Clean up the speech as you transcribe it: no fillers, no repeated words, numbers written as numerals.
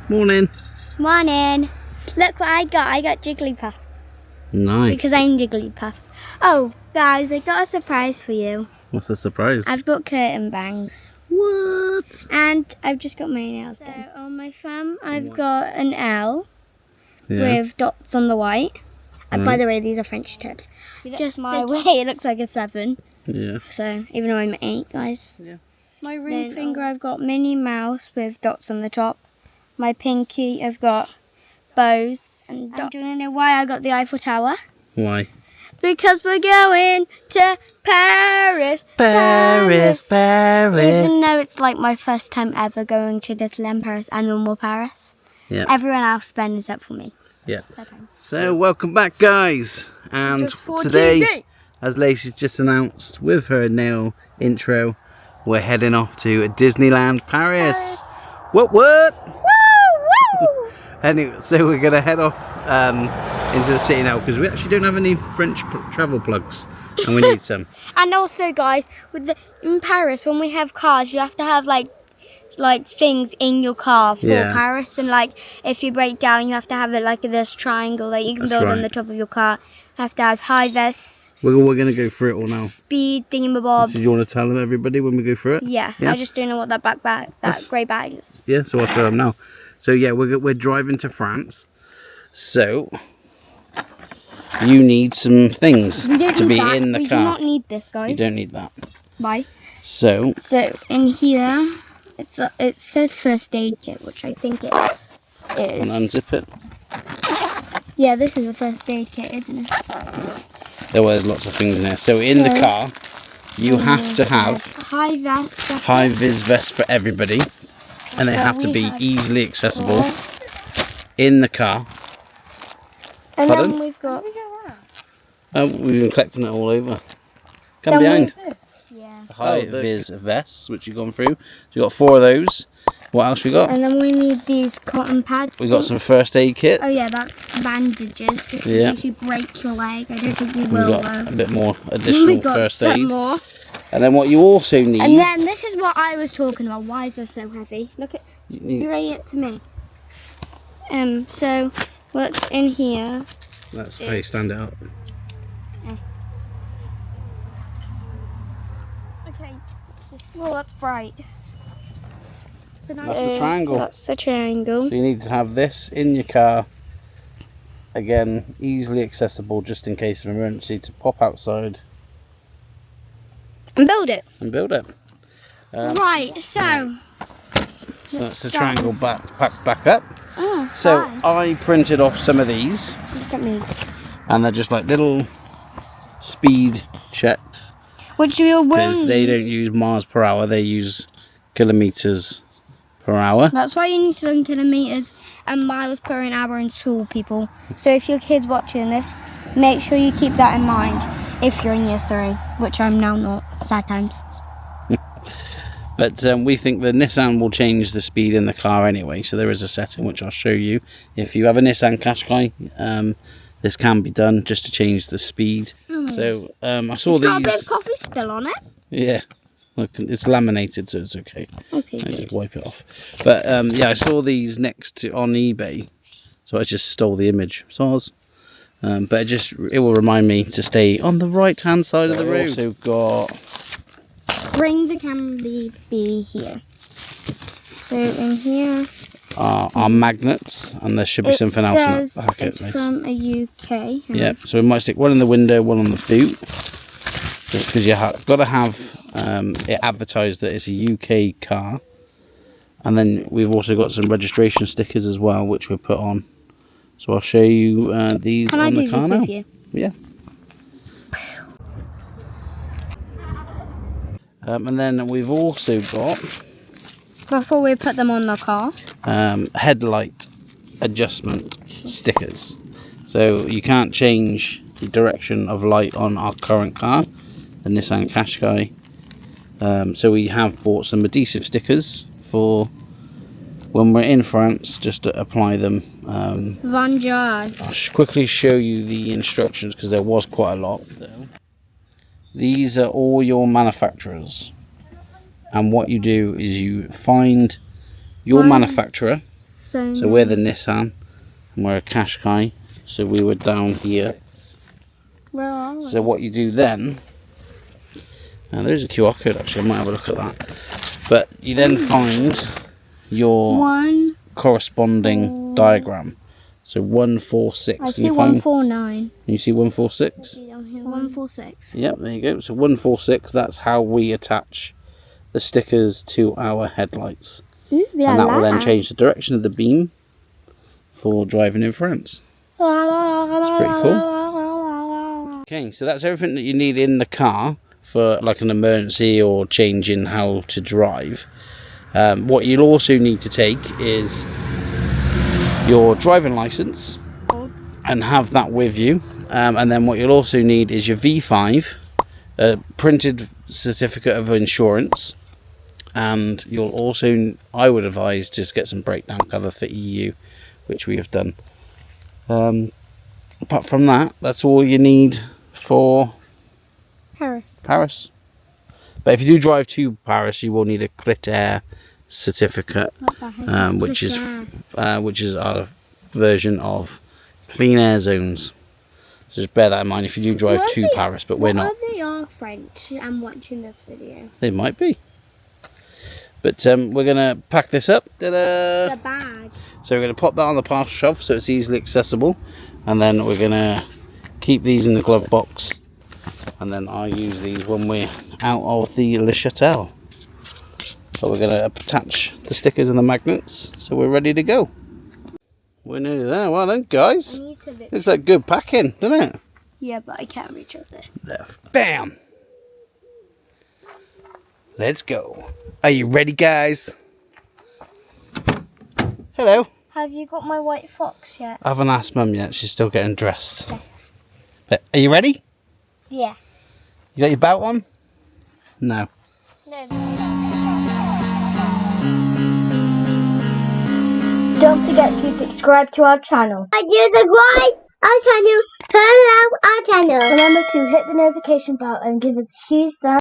Morning. Morning. Look what I got. I got Jigglypuff. Nice. Because I'm Jigglypuff. Oh, guys, I got a surprise for you. What's the surprise? I've got curtain bangs. What? And I've just got my nails done. So on my thumb, I've got an L with dots on the white. And by the way, these are French tips. Just my way, it looks like a 7. Yeah. So, even though I'm 8, guys. Yeah. My ring finger, I've got Minnie Mouse with dots on the top. My pinky, I've got bows and dots. Do you want to know why I got the Eiffel Tower? Why? Because we're going to Paris. Paris. Even though it's like my first time ever going to Disneyland Paris and normal Paris. Yeah. Everyone else been except for me. Yeah. So welcome back, guys. And today, TV. as Lacey's just announced with her nail intro, we're heading off to Disneyland Paris. What? Woo! Woo! Anyway, so we're gonna head off into the city now because we actually don't have any French travel plugs, and we need some. And also, guys, in Paris, when we have cars, you have to have like things in your car for Paris, and like if you break down, you have to have it like this triangle that you can build on the top of your car. You have to have high vests. We're gonna go through it all now. Speed thingamabobs. Do you want to tell them everybody when we go through it? Yeah. I just don't know what that grey bag is. Yeah, so I'll show them now. So yeah, we're driving to France. So you need some things to be in the car. We do not need this, guys. You don't need that. Why? So in here, it says first aid kit, which I think it is. And unzip it. Yeah, this is a first aid kit, isn't it? There's lots of things in there. So in the car, you have to have high vis vest for everybody, and they have to be easily accessible in the car. And then we've got. We've been collecting it all over. Come behind. Yeah. High vis vests, which you've gone through. So you got 4 of those. What else we got? And then we need these cotton pads. We got some first aid kit. Oh yeah, that's bandages, just in case you break your leg. I don't think we will. We've got a bit more additional first aid. More. And then what you also need. And then this is what I was talking about. Why is this so heavy? Look at. Bring it to me. So what's in here? That's how you stand it up. Okay. Well, that's bright. So that's the triangle. That's the triangle. So you need to have this in your car. Again, easily accessible just in case of emergency to pop outside. And build it. Right, so that's the triangle back up. Oh, so I printed off some of these. Look at me. And they're just like little speed checks. Which we will because they don't use miles per hour, they use kilometers per hour. That's why you need to learn kilometers and miles per hour in school, people. So if your kid's watching this, make sure you keep that in mind if you're in year 3, which I'm now not, sad times. But we think the Nissan will change the speed in the car anyway, so there is a setting which I'll show you. If you have a Nissan Qashqai, this can be done just to change the speed. So I saw these. It's got a bit of coffee spill on it. Yeah, look, it's laminated, so it's okay. Okay. I just wipe it off. But yeah, I saw these on eBay, so I just stole the image. But it will remind me to stay on the right-hand side of the road. Also got. Bring the camera be here. So in here are magnets, and there should be something else in that packet. It's from a UK. Yeah, so we might stick one in the window, one on the boot, just because got to have it advertised that it's a UK car. And then we've also got some registration stickers as well, which we put on. So I'll show you these on the car now. Can I do this with you? Yeah. And then we've also got, before we put them on the car, headlight adjustment stickers. So you can't change the direction of light on our current car, the Nissan Qashqai. So we have bought some adhesive stickers for when we're in France, just to apply them. I'll quickly show you the instructions because there was quite a lot. These are all your manufacturers, and what you do is you find your manufacturer. So we're the Nissan, and we're a Qashqai. So we were down here. Where are we? So what you do then, now there's a QR code actually, I might have a look at that. But you then find your corresponding diagram. So 146. I see 149. You see 146? 146. Yep, there you go. So 146, that's how we attach the stickers to our headlights. Ooh, And that will then change the direction of the beam for driving in France. That's pretty cool. Okay, so that's everything that you need in the car for like an emergency or changing how to drive. What you'll also need to take is your driving license and have that with you. And then what you'll also need is your V5, a printed certificate of insurance. And you'll also, I would advise, just get some breakdown cover for EU, which we have done. Apart from that, that's all you need for Paris. But if you do drive to Paris, you will need a Clit Air certificate, which is our version of clean air zones. So just bear that in mind if you do drive to Paris, but we're not. They are French and watching this video. They might be. But we're going to pack this up. Ta-da! The bag. So we're going to pop that on the parcel shelf so it's easily accessible. And then we're going to keep these in the glove box. And then I'll use these when we're out of the Le Shuttle. So we're going to attach the stickers and the magnets so we're ready to go. We're nearly there. Well done, guys. Looks like good packing, doesn't it? Yeah, but I can't reach up there. There. Bam! Let's go. Are you ready, guys? Hello. Have you got my white fox yet? I haven't asked Mum yet. She's still getting dressed. Okay. But are you ready? Yeah. You got your belt on? No. No. Don't forget to subscribe to our channel. Subscribe our channel. Turn on our channel. Remember to hit the notification bell and give us a huge thumbs